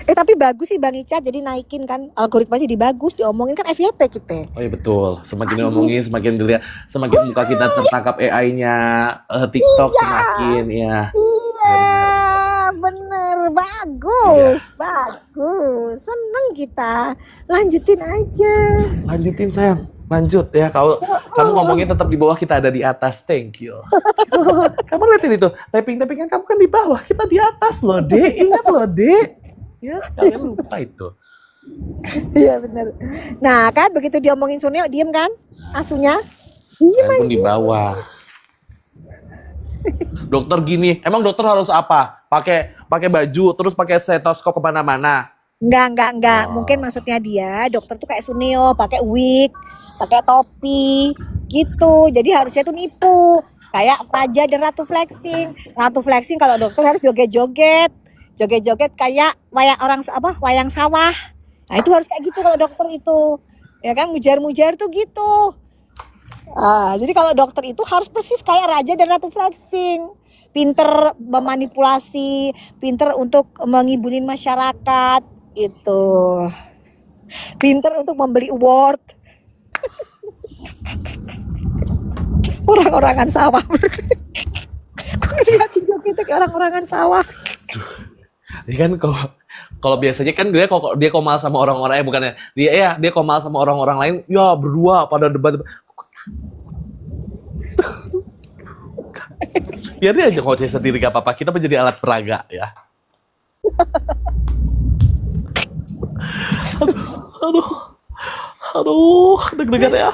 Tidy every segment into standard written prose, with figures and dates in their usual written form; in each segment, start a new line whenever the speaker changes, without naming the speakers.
Tapi bagus sih Bang Icat, jadi naikin kan algoritmanya jadi bagus, diomongin kan FYP kita.
Oh iya betul, semakin ngomongin,
Bagus.
semakin dilihat, semakin muka kita tertangkap AI-nya TikTok
Iya,
semakin ya.
iya,
Benar-benar.
bener,
Iya,
bagus, bagus. Seneng kita, lanjutin aja.
lanjutin sayang, lanjut ya. Kalau kamu ngomongnya tetap di bawah, kita ada di atas. Thank you. Kamu liatin itu, typing-typingan kamu kan di bawah, kita di atas loh, Dek. Ingat loh, Dek. Ya, kalian lupa itu.
Iya bener. Nah kan begitu diomongin Suneo, diem kan? Asunya, diem
Kalian pun di
aja.
bawah. Dokter gini, emang dokter harus apa? Pakai baju, terus pakai stetoskop kemana-mana.
Enggak. Mungkin
Oh,
maksudnya dia, dokter tuh kayak Suneo, pakai wig, pakai topi, gitu. Jadi harusnya tuh nipu. Kayak Raja dan Ratu Flexing. Ratu Flexing kalau dokter harus joget-joget. Joget-joget kayak wayang sawah. Nah itu harus kayak gitu kalau dokter itu. Ya kan, mujar-mujar tuh gitu. Jadi kalau dokter itu harus persis kayak Raja dan Ratu Flexing. Pinter memanipulasi, pinter untuk menghibulin masyarakat, itu. Pinter untuk membeli award. Orang-orangan sawah. Lihatin jogetnya kayak orang-orangan sawah.
ini kan kalau biasanya kan dia komal sama orang-orang bukannya dia komal sama orang-orang lain ya berdua pada debat. Biar dia aja ngoceh sendiri gak apa-apa. Kita menjadi alat peraga ya. Aduh, aduh, deg-degan ya.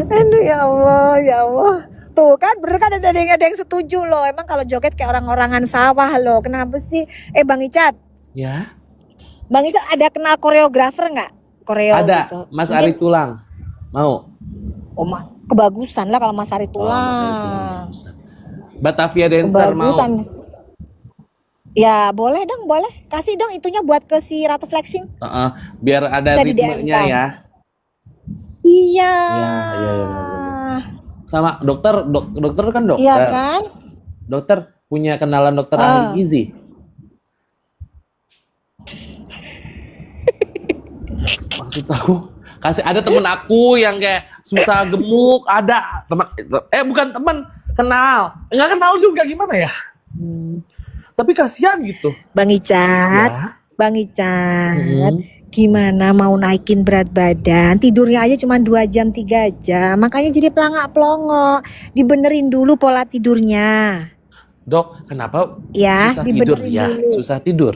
Aduh ya Allah, ya Allah. Tuh kan bener kan ada yang setuju loh. Emang kalau joget kayak orang-orangan sawah loh. Kenapa sih? Bang Icat,
Ya,
Bang Icat ada kenal koreografer nggak? Koreo
ada
gitu.
Mas
Mungkin
Ari Tulang. Mau?
kebagusan lah kalau Mas Ari
Oh, Mas Ari Tulang
Tulang.
bagusan. Batavia Dancer mau?
Kebagusan. Ya boleh dong, boleh. Kasih dong itunya buat ke si Ratu Flexing.
Heeh, biar ada
Bisa di DM
ritmenya
kan.
ya.
Iya.
Iya, benar. Sama dokter kan
Iya
dokter.
kan?
Dokter punya kenalan dokter
Ah.
ahli gizi. Maksud aku kasih ada temen aku yang kayak susah gemuk, ada teman bukan teman, kenal. Nggak kenal juga gimana ya? Tapi kasihan gitu.
Bang Icat,
Ya.
Bang Icat.
Hmm.
Gimana mau naikin berat badan, tidurnya aja cuma 2 jam 3 jam, makanya jadi pelangak-pelongo. Dibenerin dulu pola tidurnya
Dok, kenapa
ya,
susah tidur
dibenerin
ya?
dulu.
Susah tidur.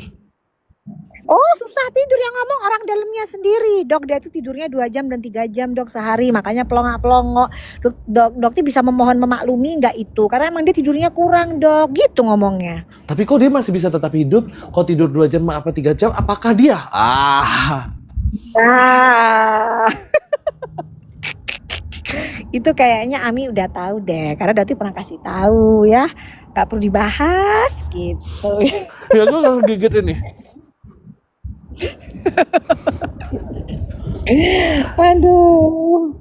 Oh susah tidur, yang ngomong orang dalamnya sendiri. Dok, dia itu tidurnya 2 jam dan 3 jam dok sehari, makanya pelongak-pelongo. Dokter bisa memohon memaklumi nggak itu, karena emang dia tidurnya kurang dok, gitu ngomongnya.
Tapi kok dia masih bisa tetap hidup? Kok tidur 2 jam apa 3 jam? Apakah dia? Ah.
Ah. Itu kayaknya Ami udah tahu deh, karena Doti pernah kasih tahu ya, nggak perlu dibahas gitu.
Ya gue langsung gigit ini.
Aduh,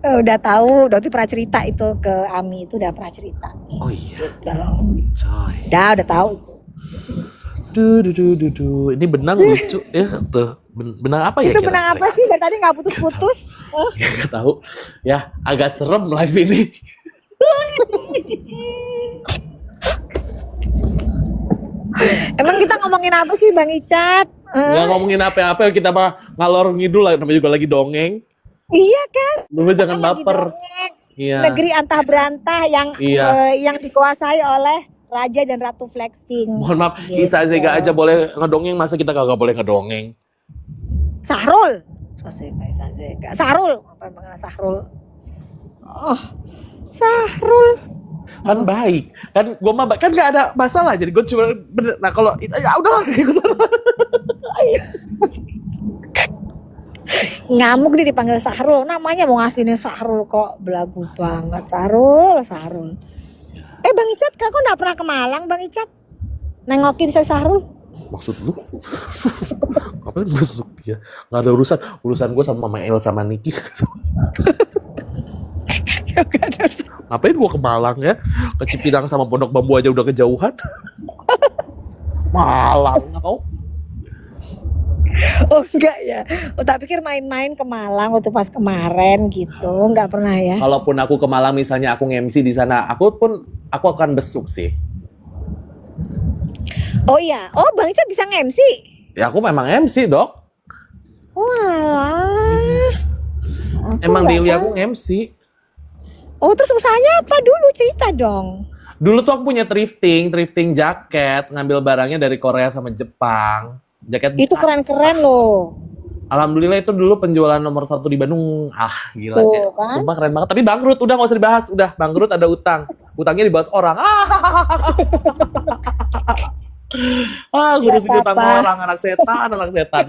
udah tahu, Doti pernah cerita itu ke Ami, itu udah pernah cerita.
Oh iya,
Gitu.
coy.
Udah tahu.
Ini benang lucu ya tuh. Benang apa ya
Itu benang apa sih? Dari tadi nggak putus-putus.
Gak tahu. Ya, agak serem live ini.
Emang kita ngomongin apa sih Bang Icat?
Nggak ngomongin apa-apa, kita mah ngalor ngidul lah, namanya juga lagi dongeng.
Iya kan?
Lu jangan
Lagi
baper.
dongeng.
Iya.
Negeri antah berantah yang
Iya.
yang dikuasai oleh Raja dan Ratu Flexing.
Mohon maaf,
Gitu.
Isa Zega aja boleh ngedongeng, masa kita kagak boleh ngedongeng?
Sahrul. Sahrul. Apa mengenai Sahrul? Oh, Sahrul.
Kan baik. Kan gua mah kan nggak ada masalah, jadi gua cuma bener. Nah, kalau ya udahlah ikutan.
Ngamuk dia dipanggil Sahrul. Namanya mau ngasihnya Sahrul kok, belagu banget. Sahrul. Bang Icat, kok nggak pernah ke Malang Bang Icat? Nengokin saya Sahrul.
Maksud lu? Ngapain masuk ya? Nggak ada urusan gua sama Mama El sama Niki.
Gak ada.
Ngapain gua ke Malang ya? Ke Cipinang sama Pondok Bambu aja udah kejauhan. Malang kau.
Oh enggak ya. Oh tak pikir main-main ke Malang waktu pas kemarin gitu. Enggak pernah ya.
Kalaupun aku ke Malang misalnya aku nge-MC di sana, aku akan besuk sih.
Oh iya. Oh Bang Icat bisa nge-MC.
Ya aku memang MC, Dok.
Walah.
Emang
nggak
daily
tahu.
aku nge-MC.
Oh terus usahanya apa dulu, cerita dong.
Dulu tuh aku punya thrifting jaket, ngambil barangnya dari Korea sama Jepang. Jaket
Itu
bekas.
keren-keren loh.
Alhamdulillah itu dulu penjualan nomor 1 di Bandung. Gila
Tuh,
ya.
kan?
Sumpah keren banget. Tapi bangkrut, udah gak usah dibahas. Udah bangkrut, ada utang. Utangnya dibahas orang. Ngurusin
Gak
utang
apa-apa.
orang, anak setan.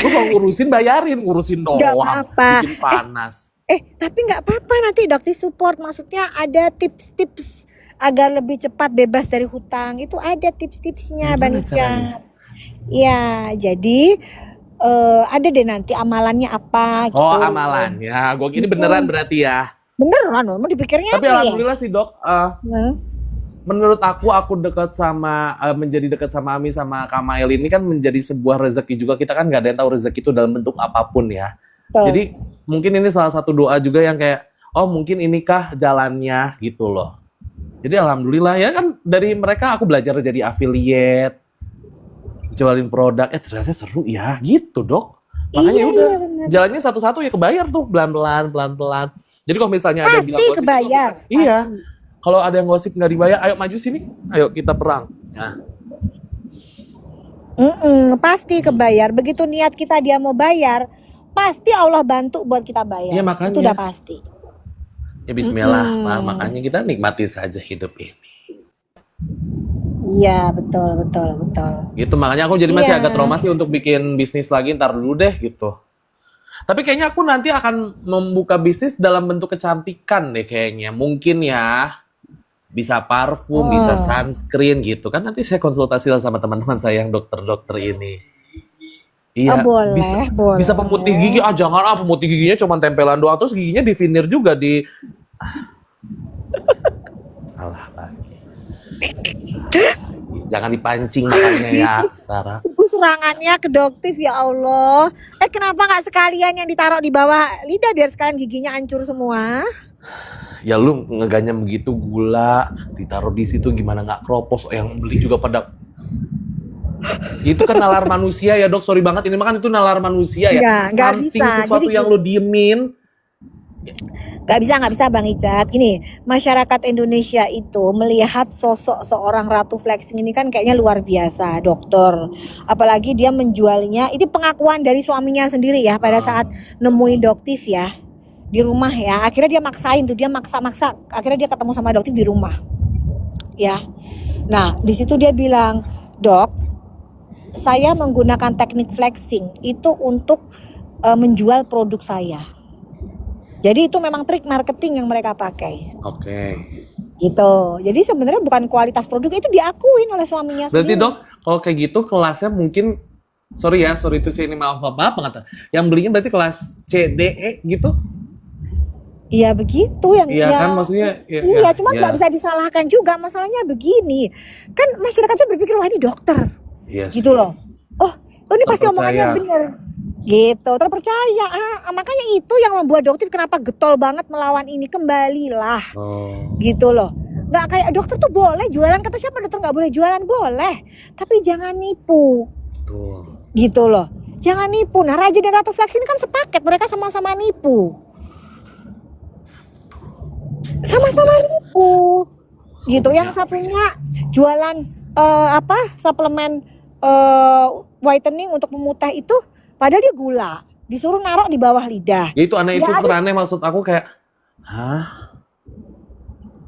Lu mau ngurusin bayarin, ngurusin
Gak
doang.
apa-apa.
Bikin panas.
Tapi nggak apa-apa, nanti dokter support. Maksudnya ada tips-tips agar lebih cepat bebas dari hutang. Itu ada tips-tipsnya Bang
Gimana caranya?
Icat. Ya, jadi ada deh nanti amalannya apa gitu.
Oh amalan ya, gue kira beneran berarti ya.
Beneran loh, mau dipikirnya
Tapi
apa ya?
alhamdulillah sih dok,
Nah,
menurut aku dekat sama menjadi dekat sama Ami sama Kamael ini kan menjadi sebuah rezeki juga. Kita kan nggak ada yang tahu rezeki itu dalam bentuk apapun ya.
betul.
Jadi mungkin ini salah satu doa juga yang kayak, oh mungkin inikah jalannya gitu loh. Jadi alhamdulillah ya kan dari mereka aku belajar jadi affiliate, jualin produk, ternyata seru ya gitu dok. Makanya
Iya,
udah
bener.
jalannya satu-satu ya kebayar tuh pelan-pelan. Jadi kalau misalnya ada yang bilang
Pasti
gosip,
kebayar.
iya.
Pasti.
Kalau ada yang gosip nggak dibayar, ayo maju sini, ayo kita perang. Nah,
Pasti kebayar. Begitu niat kita dia mau bayar, pasti Allah bantu buat kita bayar.
Iya, makanya.
Itu udah pasti.
ya Bismillah, makanya kita nikmati saja hidup ini.
Iya, betul.
Gitu makanya aku jadi masih
Iya.
agak trauma sih untuk bikin bisnis lagi, ntar dulu deh gitu. Tapi kayaknya aku nanti akan membuka bisnis dalam bentuk kecantikan deh kayaknya. Mungkin ya bisa parfum, bisa sunscreen gitu kan. Nanti saya konsultasi lah sama teman-teman saya yang dokter-dokter ini. Iya,
Boleh, boleh.
bisa pemutih gigi. Jangan pemutih giginya cuma tempelan doang terus giginya di veneer juga di salah lagi. Jangan dipancing makanya ya, Sarah.
Itu serangannya kedoktif ya Allah. Kenapa nggak sekalian yang ditaruh di bawah lidah biar sekalian giginya hancur semua?
Ya lu ngeganyam begitu gula ditaruh di situ gimana nggak kropos, yang beli juga pada itu kan nalar manusia ya dok, sorry banget ini makan itu nalar manusia ya.
Nggak
Something
bisa.
sesuatu
Jadi
yang lu diemin.
Nggak bisa Bang Icat. Gini, masyarakat Indonesia itu melihat sosok seorang Ratu Flexing ini kan kayaknya luar biasa, dokter. Apalagi dia menjualnya, itu pengakuan dari suaminya sendiri ya pada saat nemuin doktif ya di rumah ya. Akhirnya dia maksain tuh, dia maksa-maksa. Akhirnya dia ketemu sama doktif di rumah. Ya. Nah, di situ dia bilang, "Dok, saya menggunakan teknik flexing itu untuk menjual produk saya." Jadi itu memang trik marketing yang mereka pakai.
Oke.
Gitu. Jadi sebenarnya bukan kualitas produk, itu diakuin oleh suaminya
Berarti
sendiri.
dok, kalau kayak gitu kelasnya mungkin sorry itu sih ini maaf banget. Yang belinya berarti kelas C, D, E gitu?
Iya begitu yang
Iya
ya,
kan maksudnya?
Iya, cuma nggak bisa disalahkan juga. Masalahnya begini, kan masyarakat tuh berpikir wah ini dokter,
Iya
gitu loh. Oh ini pasti
Terpercaya.
omongannya bener. Gitu, terpercaya. Makanya itu yang membuat dokter kenapa getol banget melawan ini. Kembalilah.
Oh.
Gitu loh. Nggak kayak dokter tuh boleh jualan, kata siapa dokter nggak boleh jualan? Boleh, tapi jangan nipu.
Betul.
Gitu loh, jangan nipu. Nah Raja dan Ratu Flex ini kan sepaket, mereka sama-sama nipu. Sama-sama nipu. Gitu, yang satunya jualan suplemen whitening untuk memutih itu, padahal dia gula, disuruh naruh di bawah lidah.
Ya itu aneh, itu
Ya,
teraneh maksud aku kayak, hah?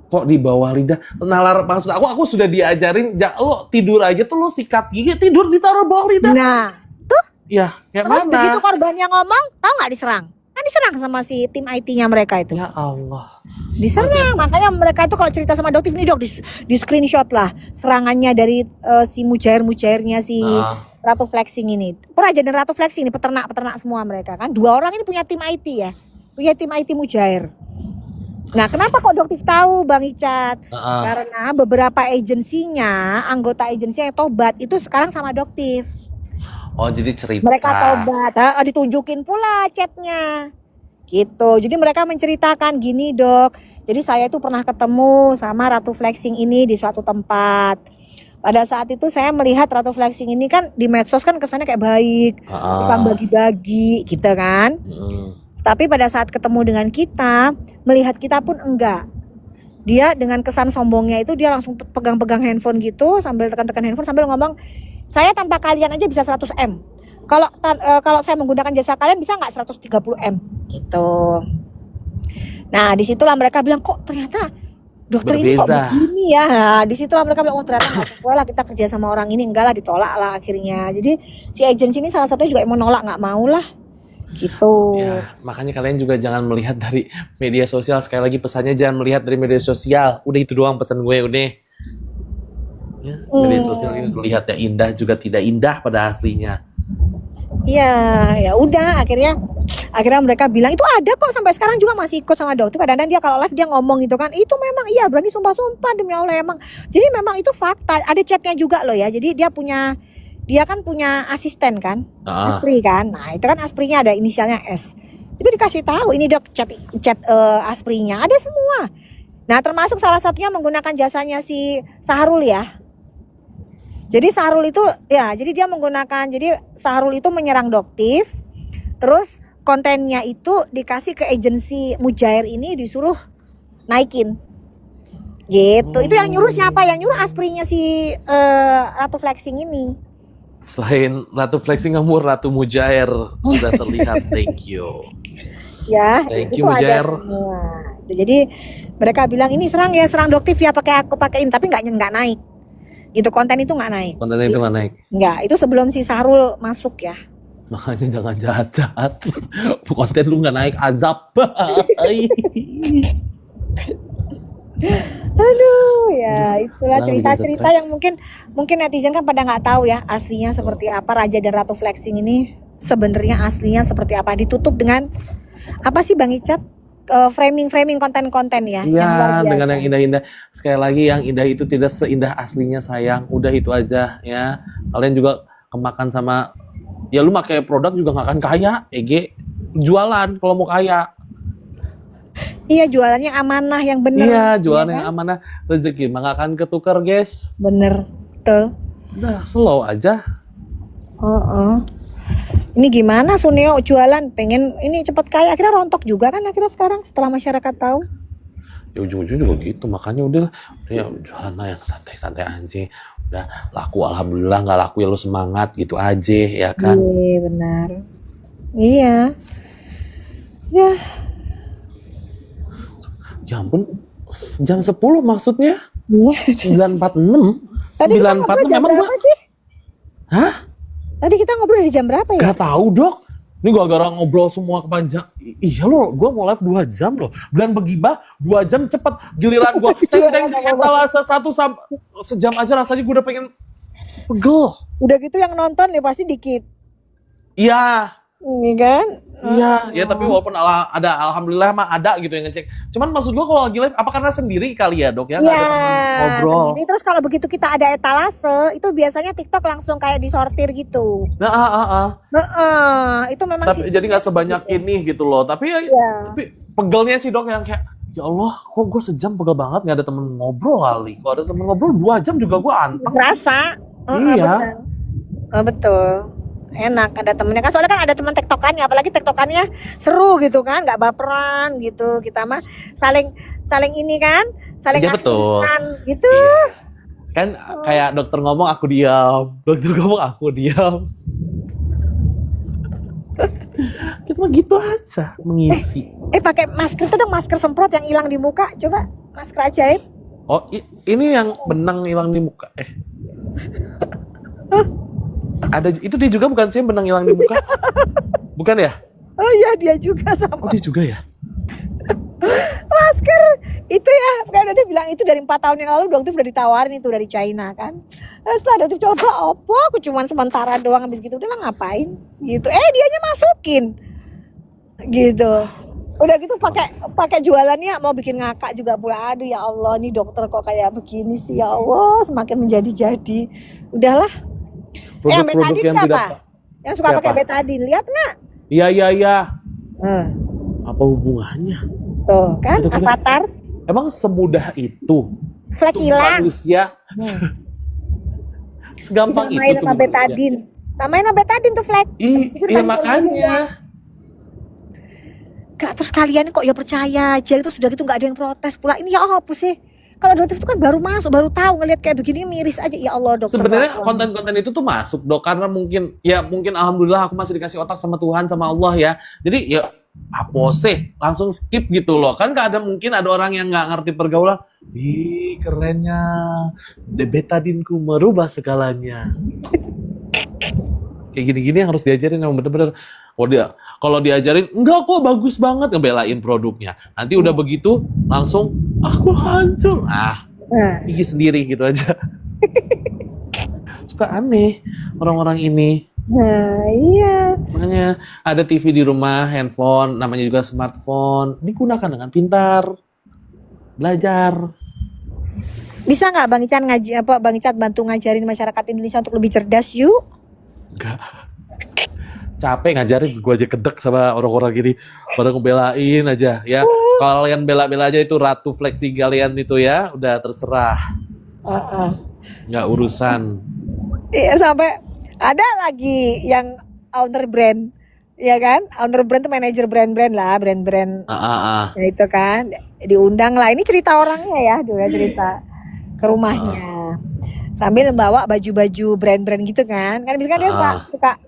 Kok di bawah lidah? Nalar maksud aku sudah diajarin, lo tidur aja tuh lo sikat gigi, tidur ditaruh bawah lidah.
Nah, tuh
Ya, kayak
terus
mana?
begitu korbannya ngomong, tahu nggak diserang? Kan diserang sama si tim IT-nya mereka itu.
Ya Allah.
Diserang, makanya mereka itu kalau cerita sama dokter nih dok, di screenshot lah serangannya dari si mujair-mujairnya si Ratu Flexing ini. Raja dan Ratu Flexing ini peternak semua mereka kan. 2 orang ini punya tim IT ya, punya tim IT mujair. Nah, kenapa kok Doktif tahu Bang Icat?
Heeh.
Karena beberapa agensinya, anggota agensinya yang tobat itu sekarang sama Doktif.
Oh, jadi cerita.
Mereka tobat, ditunjukin pula chatnya. Gitu. Jadi mereka menceritakan gini, Dok. Jadi saya itu pernah ketemu sama Ratu Flexing ini di suatu tempat. Pada saat itu saya melihat Ratu Flexing ini kan di medsos kan kesannya kayak baik, tukang bagi-bagi gitu kan. Tapi pada saat ketemu dengan kita, melihat kita pun enggak. Dia dengan kesan sombongnya itu dia langsung pegang-pegang handphone gitu sambil tekan-tekan handphone sambil ngomong, "Saya tanpa kalian aja bisa 100 M. Kalau saya menggunakan jasa kalian bisa nggak 130 M?" Gitu. Nah, disitulah mereka bilang, "Kok ternyata dokter ini kok
Berbeda.
begini ya?" Nah, disitulah mereka bilang, "Oh ternyata nggak sesuai lah kita kerja sama orang ini." Enggak lah, ditolak lah akhirnya. Jadi si agensi ini salah satunya juga mau nolak, nggak mau lah. Gitu.
Ya, makanya kalian juga jangan melihat dari media sosial. Sekali lagi pesannya jangan melihat dari media sosial. Udah itu doang pesan gue, udah. Ya, media sosial ini terlihat yang indah juga tidak indah pada aslinya.
Iya, ya udah akhirnya mereka bilang itu ada kok sampai sekarang juga masih ikut sama dokter. Kadang-kadang dia kalau live dia ngomong gitu kan, itu memang iya berani sumpah-sumpah demi Allah emang. Jadi memang itu fakta. Ada chatnya juga loh ya. Jadi dia kan punya asisten kan, Aspri kan. Nah itu kan Asprinya ada inisialnya S. Itu dikasih tahu ini dok chat Asprinya ada semua. Nah termasuk salah satunya menggunakan jasanya si Sahrul ya. Jadi Sahrul itu ya, jadi dia menggunakan, jadi Sahrul itu menyerang Doktif, terus kontennya itu dikasih ke agensi Mujair ini disuruh naikin. Gitu. Itu yang nyuruh siapa? Yang nyuruh Asprinya si Ratu Flexing ini.
Selain Ratu Flexing, kamu Ratu Mujair sudah terlihat. Thank you.
Ya,
Thank
itu
you,
ada
Mujair.
semua. Jadi mereka bilang ini serang Doktif ya pakai aku pakein, tapi nggak naik. Gitu konten itu nggak naik.
Kontennya itu nggak naik.
Nggak, itu sebelum si Sahrul masuk ya.
Makanya jangan jahat-jahat. Konten lu nggak naik, azab.
Aduh, ya itulah
Orang
cerita-cerita
begitu,
yang mungkin netizen kan pada nggak tahu ya aslinya seperti apa Raja dan Ratu Flexing ini sebenarnya aslinya seperti apa. Ditutup dengan apa sih Bang Icat? Framing konten-konten ya yang luar
Iya,
biasa.
dengan yang indah-indah. Sekali lagi yang indah itu tidak seindah aslinya sayang. Udah itu aja ya. Kalian juga kemakan sama, ya lu pakai produk juga nggak akan kaya. EG jualan kalau mau kaya.
Iya, jualannya amanah yang bener.
Iya, jualan
ya
yang
kan?
amanah, rezeki mah nggak akan ketukar, guys.
Bener, betul.
Udah slow aja.
Ini gimana Suneo jualan pengen ini cepat kaya akhirnya rontok juga kan akhirnya sekarang setelah masyarakat tahu.
Ya ujung-ujung juga gitu, makanya udah ya jualan lah yang santai-santai aja. Udah laku alhamdulillah, nggak laku ya lu semangat gitu aja ya kan.
Iya benar. Iya. Ya.
Ya ampun, jam 10 maksudnya.
Iya.
9.46.
Tadi kita ngobrol
9.46
jam
emang
berapa
gua.
sih?
Hah?
Tadi kita ngobrol di jam berapa ya?
Gak tahu dok. Ini gua gara ngobrol semua kepanjang. Iya loh, gua mau live 2 jam loh. Dan begibah 2 jam cepet. Giliran gua ceng-ceng etalase 1 sejam aja rasanya gua udah pengen pegel.
Udah gitu yang nonton ya pasti dikit.
Iya.
Ini kan?
Iya, ya tapi walaupun ada alhamdulillah mah ada gitu yang ngecek. Cuman maksud gua kalau lagi live apa karena sendiri kali ya, Dok ya? Nggak ada teman ngobrol.
Sendiri. Terus kalau begitu kita ada etalase, itu biasanya TikTok langsung kayak disortir gitu.
Nah,
Itu memang
tapi jadi nggak sebanyak ini gitu loh. Tapi ya, tapi pegelnya sih Dok yang kayak ya Allah, kok gue sejam pegel banget nggak ada temen ngobrol kali. Kalau ada temen ngobrol 2 jam juga gue anteng.
Terasa.
Iya.
Betul. Enak ada temennya kan, soalnya kan ada teman tektokannya, apalagi tektokannya seru gitu kan, nggak baperan gitu, kita mah saling ini kan, saling
Iya, betul.
ngasih gitu.
Iya. Kan kayak dokter ngomong aku diam, dokter ngomong aku diam. Kita mah gitu aja mengisi.
Pakai masker tuh dong, masker semprot yang hilang di muka, coba masker ajaib.
Oh, ini yang benang hilang di muka. Ada itu dia juga bukan sih benang hilang di muka? Bukan ya?
Oh iya dia juga sama.
Oh dia juga ya?
Masker itu ya, kan dia bilang itu dari 4 tahun yang lalu dokter udah ditawarin itu dari China kan. Nah, setelah dokter coba, aku cuman sementara doang habis gitu udah lah ngapain gitu. Dianya masukin gitu. Udah gitu pakai jualannya mau bikin ngakak juga pula. Aduh ya Allah, nih dokter kok kayak begini sih ya Allah, semakin menjadi-jadi. Udahlah. Yang
Produk-produk
betadin
yang
siapa?
tidak.
Yang suka
Siapa?
pakai betadin, lihat nggak?
Iya iya iya.
Eh,
Apa hubungannya?
tuh kan
Itu kita-
Avatar,
Emang semudah itu?
flek
Untuk
hilang.
manusia segampang itu
Samain
tuh
sama
manusia.
betadin. Samain sama betadin tuh flek. Habis itu
Iya
dikasih
makanya.
Gak, terus kalian kok ya percaya aja, itu sudah gitu nggak ada yang protes pula. Ini ya apa sih? Kalau dokter itu kan baru masuk, baru tahu ngelihat kayak begini miris aja. Ya Allah dokter.
Sebenarnya
Pak.
konten-konten itu tuh masuk dok karena mungkin alhamdulillah aku masih dikasih otak sama Tuhan sama Allah ya. Jadi ya apa sih langsung skip gitu loh. Kan gak ada mungkin ada orang yang nggak ngerti pergaulan. Ih kerennya, betadinku merubah segalanya. Kayak gini-gini yang harus diajarin yang bener-bener. Kalau diajarin enggak kok bagus banget ngebelain produknya. Nanti udah begitu langsung aku hancur.
Nah,
Gigi sendiri gitu aja. Suka aneh orang-orang ini.
nah iya.
Makanya ada TV di rumah, handphone, namanya juga smartphone. Digunakan dengan pintar. Belajar.
Bisa nggak Bang Ican Bang Ican bantu ngajarin masyarakat Indonesia untuk lebih cerdas yuk?
Enggak. Capek ngajarin, gue aja kedek sama orang-orang gini. Pada ngebelain aja ya. Kalian bela-bela aja itu ratu flexi kalian itu ya. Udah terserah. Nggak urusan.
Iya, sampai ada lagi yang owner brand, ya kan? Owner brand tuh manajer brand-brand lah, brand-brand. Ya itu kan diundang lah. Ini cerita orangnya ya, dia cerita ke rumahnya. Sambil membawa baju-baju brand-brand gitu kan. Kan biasanya dia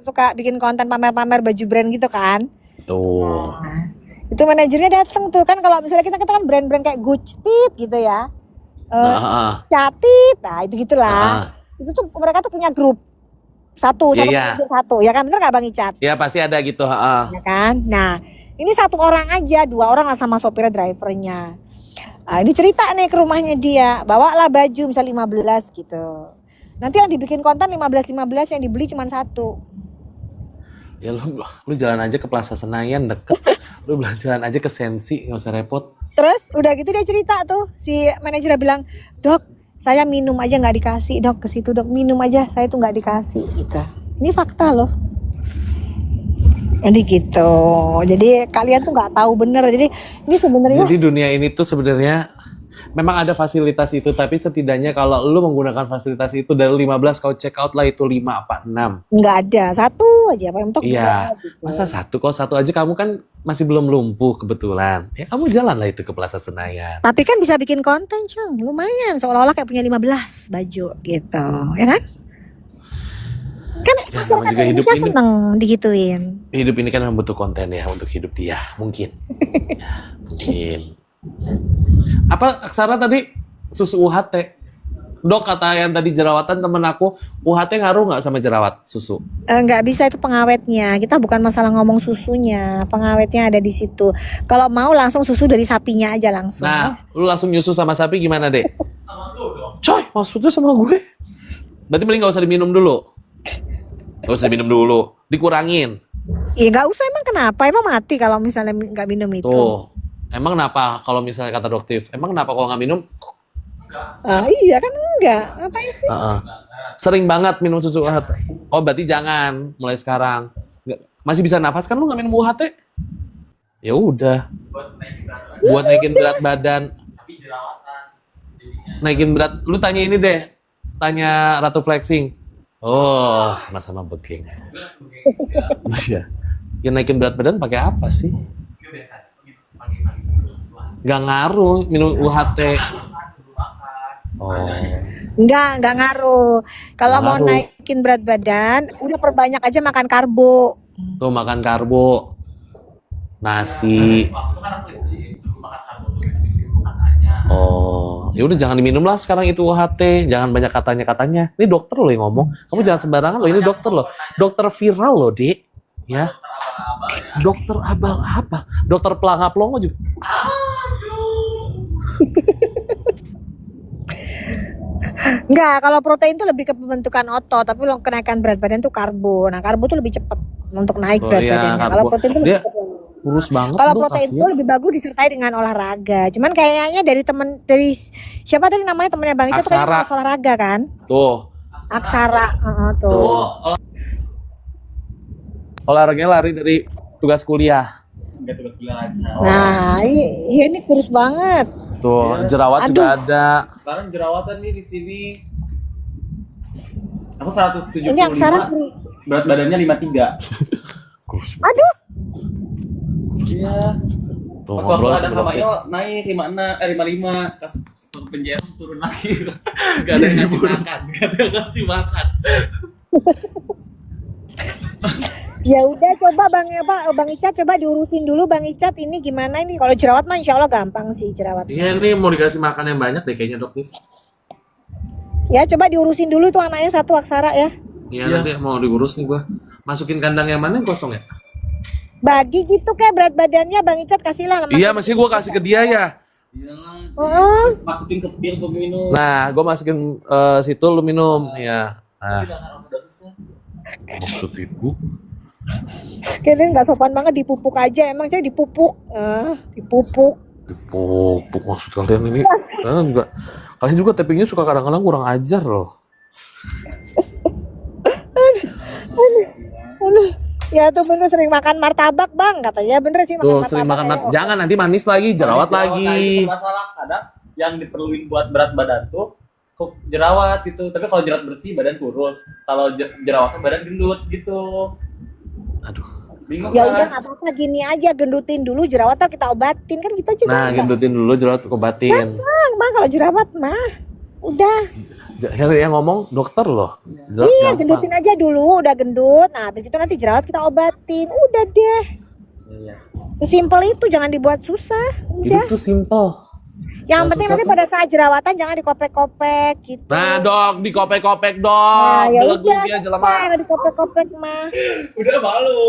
suka bikin konten pamer-pamer baju brand gitu kan.
Tuh.
Nah, itu manajernya datang tuh kan, kalau misalnya kita kan brand-brand kayak Gucci gitu ya. Catit, nah itu gitulah. Itu tuh mereka tuh punya grup satu manajer satu, ya kan, bener nggak Bang Icat?
Ya pasti ada gitu.
Ya kan. Nah ini satu orang aja, 2 orang lah sama sopirnya, drivernya. Nah, ini cerita nih ke rumahnya dia, bawalah baju misal 15 gitu. Nanti yang dibikin konten 15 yang dibeli cuma 1.
Ya lu jalan aja ke Plaza Senayan deket. Lu jalan aja ke Sensi, nggak usah repot.
Terus udah gitu dia cerita tuh, si manajernya bilang, "Dok, saya minum aja nggak dikasih, Dok, ke situ Dok, minum aja saya tuh nggak dikasih." Gitu. Ini fakta loh. Jadi gitu. Jadi kalian tuh nggak tahu bener. Jadi ini sebenarnya.
Jadi dunia ini tuh sebenarnya memang ada fasilitas itu, tapi setidaknya kalau lu menggunakan fasilitas itu dari 15 kau check out lah itu 5 apa 6.
Nggak ada, 1 aja Pak mentok.
Iya.
Gitu.
Masa 1? Kalau 1 aja kamu kan masih belum lumpuh kebetulan. Ya kamu jalan lah itu ke Plaza Senayan.
Tapi kan bisa bikin konten, Cang. Lumayan, seolah-olah kayak punya 15 baju gitu. Ya kan? Kan
Ya,
masyarakat
sama juga hidup
Indonesia
ini.
seneng digituin.
Hidup ini kan memang butuh konten ya untuk hidup dia. Mungkin. Ya, mungkin. Apa Aksara tadi? Susu UHT. Dok, kata yang tadi jerawatan temen aku, UHT ngaruh nggak sama jerawat susu?
Nggak bisa, itu pengawetnya. Kita bukan masalah ngomong susunya, pengawetnya ada di situ. Kalau mau langsung susu dari sapinya aja langsung.
Nah, lu langsung nyusu sama sapi gimana deh? Coy, maksudnya sama gue? Berarti mending nggak usah diminum dulu. Nggak usah diminum dulu, dikurangin.
Ya nggak usah, emang kenapa? Emang mati kalau misalnya nggak minum itu.
Tuh, emang kenapa kalau misalnya kata dokter, emang kenapa kalau nggak minum?
Iya kan enggak, ngapain sih?
Sering banget minum susu UHT. Oh berarti jangan mulai sekarang. Masih bisa nafas kan lu nggak minum UHT? Ya udah. Buat naikin berat badan. Naikin berat. Lu tanya ini deh. Tanya Ratu Flexing. Oh sama-sama beging. Ya. Ya naikin berat badan pakai apa sih? Gak ngaruh minum UHT. Oh.
Enggak ngaruh. Kalau mau
Ngaruh.
naikin berat badan, udah perbanyak aja makan karbo.
Tuh makan karbo, nasi. Oh, ya udah jangan diminum lah sekarang itu UHT. Jangan banyak katanya. Ini dokter loh yang ngomong. Kamu jangan sembarangan loh. Ini dokter loh. Dokter viral loh, Dek. Ya. Dokter abal apa? Dokter pelangap-pelongo juga.
Enggak, kalau protein tuh lebih ke pembentukan otot, tapi kalau kenaikan berat badan tuh karbo. Nah, karbo tuh lebih cepat untuk naik
Oh
berat
iya,
badannya.
karbo.
Kalau protein tuh lebih
Dia-
cepat.
kurus banget
Kalau
tuh,
protein
kasihan.
itu lebih bagus disertai dengan olahraga. Cuman kayaknya dari siapa tadi namanya temennya Bang Ica tuh kayaknya
Aksara.
malas olahraga kan?
Tuh,
Aksara, tuh.
olahraganya lari dari tugas kuliah.
Enggak tugas kuliah aja.
Nah, iya ini kurus banget.
Tuh,
Iya.
jerawat juga
Aduh.
ada.
Sekarang jerawatan nih di sini. Aku 175.
Ini Aksara.
Berat badannya 53.
Aduh,
Iya.
Tuh,
Pas waktu
ngobrol
ada
sebelah
Hamayo naik 55. Pas waktu penjara turun lagi. Gak ada yang ngasih makan. Gak ada yang ngasih makan.
ya udah coba Bang Icat coba diurusin dulu Bang Icat ini gimana ini? Kalau jerawat mah insya Allah gampang sih jerawat.
Iya, ini mau dikasih makan yang banyak deh kayaknya, Dok nih.
Ya coba diurusin dulu tuh anaknya satu Aksara ya.
Iya, nanti mau diurus nih gua. Masukin kandang yang mana yang kosong ya?
Bagi gitu kayak berat badannya Bang Icat kasihlah nama.
Iya, mesti gua kasih ke dia ya.
Iyalah.
Oh,
Masukin ke pil untuk minum.
Nah, gua masukin situ lu minum. Ya. Nah, maksud ibu?
kayaknya nggak sopan banget dipupuk aja. Emang saya dipupuk, dipupuk.
Dipupuk maksud kalian ini. Kalian juga tappingnya suka kadang-kadang kurang ajar loh.
Aduh, ya tuh bener sering makan martabak Bang katanya bener sih makan
Tuh,
martabak.
sering makan
kayak,
jangan nanti manis lagi, jerawat
Nah,
lagi.
itu masalah kadang yang diperluin buat berat badan tuh jerawat gitu. Tapi kalau jerawat bersih badan kurus. Kalau jerawatnya badan gendut gitu.
Aduh.
Bingung
Ya udah
kan?
nggak apa-apa gini aja gendutin dulu jerawat ntar kita obatin kan kita juga.
Nah, gendutin dulu jerawat obatin.
Bang kalau jerawat mah udah.
Yang ngomong dokter loh. Jerawat
Iya
gampang.
gendutin aja dulu udah gendut. Nah habis itu nanti jerawat kita obatin. Udah deh.
Iya.
Sesimpel itu jangan dibuat susah. Udah.
Hidup tuh simple.
Yang
Yang
penting
susah
nanti
tuh-
pada saat jerawatan jangan dikopek-kopek gitu.
Nah, Dok, dikopek-kopek,
Nah,
Dok.
ya
Belagu
udah
dia
selesai
jelema.
nggak dikopek-kopek mah.
Udah malu.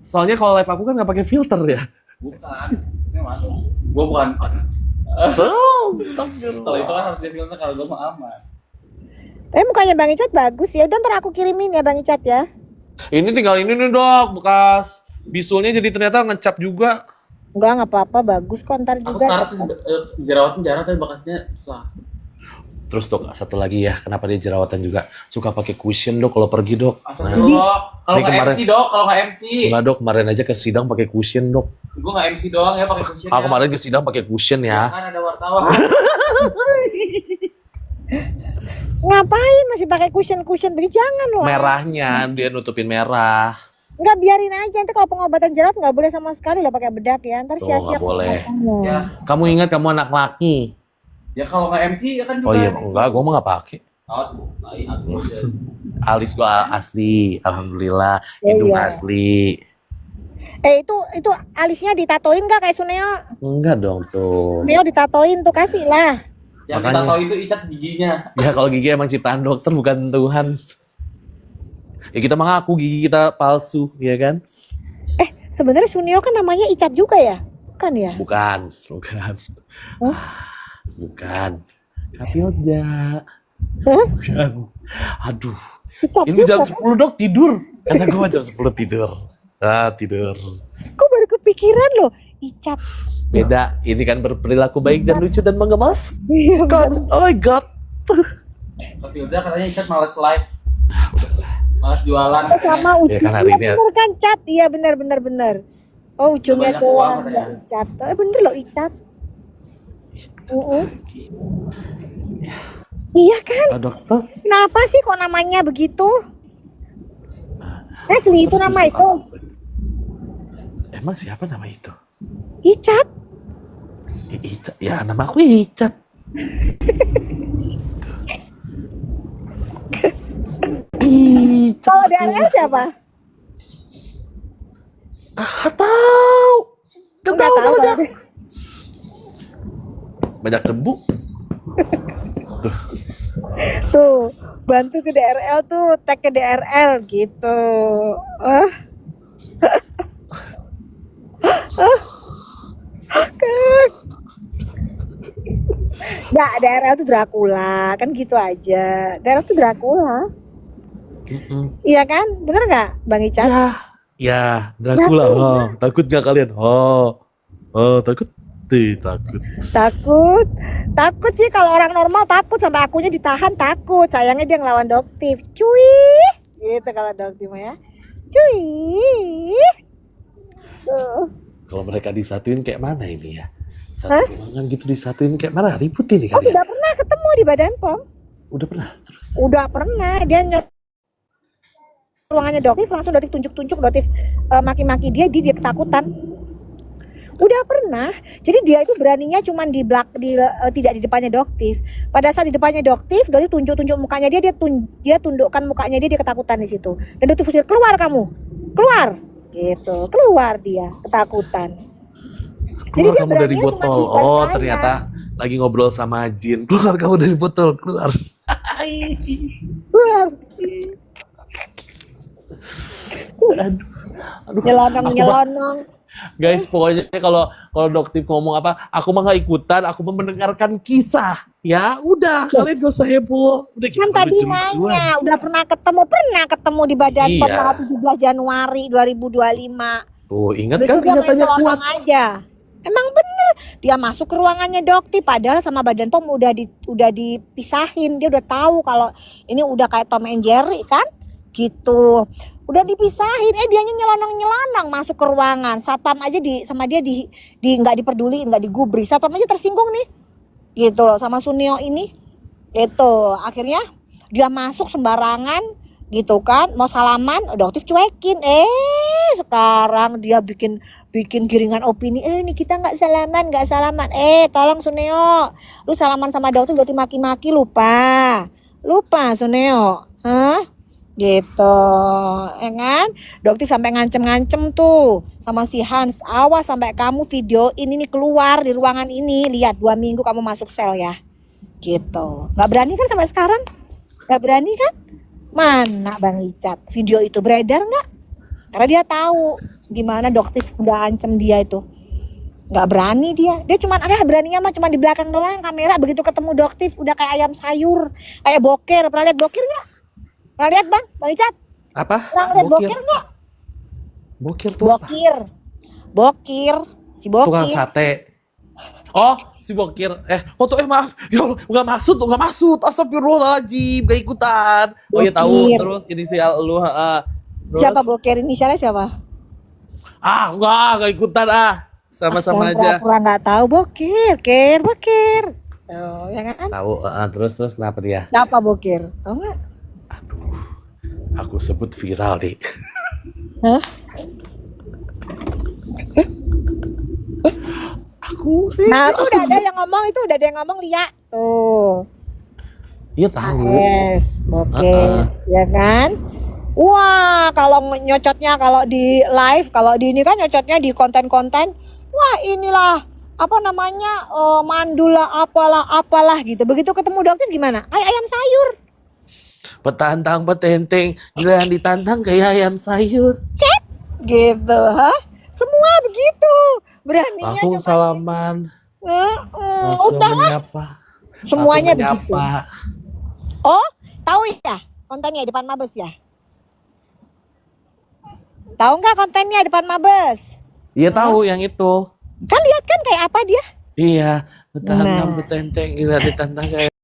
Soalnya kalau live aku kan nggak pakai filter ya.
Bukan. Ini malu. Gua bukan.
Oh,
Kalau itu kan harus di filter, kalau gua mah aman.
Mukanya Bang Icat bagus ya. Udah ntar aku kirimin ya Bang Icat ya.
Ini tinggal ini nih, Dok, bekas bisulnya jadi ternyata ngecap juga.
Enggak apa-apa bagus kok ntar
Aku
juga.
sekarang sih jerawatnya jarang tapi bekasnya susah.
Terus, Dok, satu lagi ya, kenapa dia jerawatan juga suka pakai cushion, Dok, kalau pergi, Dok.
Asal
Nah,
dok. Kalau
Ini
nggak
kemarin-
MC dok, kalau nggak MC.
enggak, Dok, kemarin aja ke sidang pakai cushion, Dok.
Gua nggak MC doang ya pakai cushion.
Kemarin ke sidang pakai cushion ya.
Kan ada wartawan.
Ngapain masih pakai cushion begitu jangan lah.
Merahnya dia nutupin merah.
Enggak biarin aja nanti kalau pengobatan jerawat nggak boleh sama sekali lah pakai bedak ya. Ntar
Tuh,
sia-sia
nggak boleh.
pengobatannya.
Ya,
Kamu ingat kamu anak laki?
ya kalau nggak MC ya kan juga.
Oh iya,
MC.
enggak, gua mah nggak pakai.
Oh, lain aksi aja.
Alis gua asli, alhamdulillah.
Oh,
Hidung
iya.
asli.
Itu alisnya ditatoin nggak kayak Suneo?
Enggak dong tuh.
Suneo ditatoin tuh kasih lah.
Yang
Makanya.
kita tahu itu icat giginya.
Ya kalau gigi emang ciptaan dokter bukan Tuhan. Ya kita mengaku gigi kita palsu, ya kan?
Sebenarnya Suneo kan namanya Icat juga ya? Bukan ya?
Bukan.
Hah?
Bukan. Tapi Oja.
Hah?
Bukan. Aduh.
Icat
Ini
juga
jam
kan?
10 Dok tidur. Kata gua jam 10 tidur. Tidur.
Kok baru kepikiran loh Icat.
Beda, ini kan berperilaku baik dan lucu dan menggemas.
Iya,
God, oh my god.
Tapi udah katanya icat males live. Males jualan.
Sama
Ya kan
ujungnya
hari ini ya.
bener kan Cat? Iya bener. Oh ujungnya
Banyak uang
doang
katanya.
Icat. Bener loh Icat. Iya kan?
Dokter,
Kenapa sih kok namanya begitu? Asli itu nama itu
emang siapa nama itu?
Icat.
Icat. Ya nama aku Icat. Icat.
Kalau di area siapa?
Gak tahu. Gak
Nggak
tahu
tahu
aja.
berarti.
Banyak debu.
Tuh bantu ke DRL tuh tag ke DRL gitu. Nggak, DRL tuh Dracula kan gitu aja. DRL tuh Dracula, iya kan? Bener nggak, Bang Icat?
Ya, Ya, Dracula. Oh, takut nggak kalian? Takut. Takut.
Takut sih kalau orang normal takut, sampai akunya ditahan takut. Sayangnya dia ngelawan Doktif. Cuy. Gitu kalau Doktif ya. Cuy. Tuh.
Kalau mereka disatuin kayak mana ini ya? Satu ruangan gitu disatuin kayak mana? Ribut ini
Oh,
kali ya?
sudah pernah ketemu di Badan POM?
Udah pernah. Terus.
Udah pernah. Dia ruangannya Doktif, langsung Doktif tunjuk-tunjuk, Doktif maki-maki dia ketakutan. Udah pernah. Jadi dia itu beraninya cuman tidak di depannya Doktif. Pada saat di depannya Doktif tunjuk-tunjuk mukanya dia tundukkan mukanya dia ketakutan di situ. Dan Doktif usir, keluar kamu. Keluar. Gitu. Keluar dia ketakutan. Jadi
Keluar
dia
kamu dari
beraninya
botol.
cuma di depan
Oh,
saya.
ternyata lagi ngobrol sama Jin. Keluar kamu dari botol, keluar.
Keluar.
Aduh.
Nyelonong.
Guys, pokoknya kalau Doktif ngomong apa, aku mah nggak ikutan, aku mah mendengarkan kisah. Ya, udah, kalian gak usah heboh. Udah
Kan
kita
tadi
lucu-lucuan.
nanya, udah pernah ketemu di Badan POM
Iya.
tanggal 17 Januari 2025.
Tuh, ingat
Terus
kan
dia main
ingatannya kuat.
selonong aja. Emang bener, dia masuk ke ruangannya Dokti, padahal sama Badan POM udah dipisahin. Dia udah tahu kalau ini udah kayak Tom and Jerry kan, gitu. Udah dipisahin, dianya nyelonong masuk ke ruangan. Satpam aja sama dia nggak diperduliin, nggak digubris. Satpam aja tersinggung nih, gitu loh sama Sunio ini. Itu akhirnya dia masuk sembarangan, gitu kan, mau salaman, Doktif cuekin. Sekarang dia bikin giringan opini. Nih kita nggak salaman. Tolong Suneo, lu salaman sama Doktif maki-maki, lupa Suneo, gitu, ya kan? Doktif sampai ngancem tuh sama si Hans, awas sampai kamu videoin ini keluar di ruangan ini, lihat 2 minggu kamu masuk sel ya, gitu. Nggak berani kan sampai sekarang? Nggak berani kan? Mana Bang Icat, video itu beredar nggak? Karena dia tahu gimana Doktif udah ancem dia itu. Nggak berani dia cuman beraninya mah cuma di belakang doang kamera. Begitu ketemu Doktif udah kayak ayam sayur, kayak boker. Pernah lihat boker nggak? Pernah lihat Bang Icat?
Apa?
Pernah lihat boker nggak?
Bokir tuh apa?
Bokir, si
Tukang
Bokir.
sate. Oh, si Bokir. Maaf. Ya Allah, nggak maksud. Astagfirullahaladzim, gak ikutan. Oh ya tahu.
Bokir.
Terus inisial lu, Terus,
Siapa Bokir? Inisialnya siapa?
Nggak ikutan Sama-sama aja.
Pura-pura nggak tahu Bokir. Oh, ya kan?
Tahu, terus kenapa dia?
Siapa Bokir? Tahu nggak?
Aduh, aku sebut viral deh.
Hah? Nah, itu udah ada yang ngomong, Lia. Tuh.
Iya tahu.
Yes, Bokir, ya kan? Wah, kalau nyocotnya kalau di live, kalau di ini kan nyocotnya di konten-konten. Wah, inilah apa namanya? Mandul lah, apalah gitu. Begitu ketemu Doktif gimana? Ayam sayur.
Petantang petenteng, giliran ditantang kayak ayam sayur.
Cek gitu, semua begitu. Beraninya
Langsung
cuma-
salaman, langsung
udah
menyapa.
semuanya
langsung
begitu.
menyapa.
Oh, tahu ya kontennya depan Mabes ya? Tahu nggak kontennya depan Mabes?
Iya tahu yang itu.
Kan lihat kan kayak apa dia?
Iya, petantang
Nah.
petenteng, giliran ditantang kayak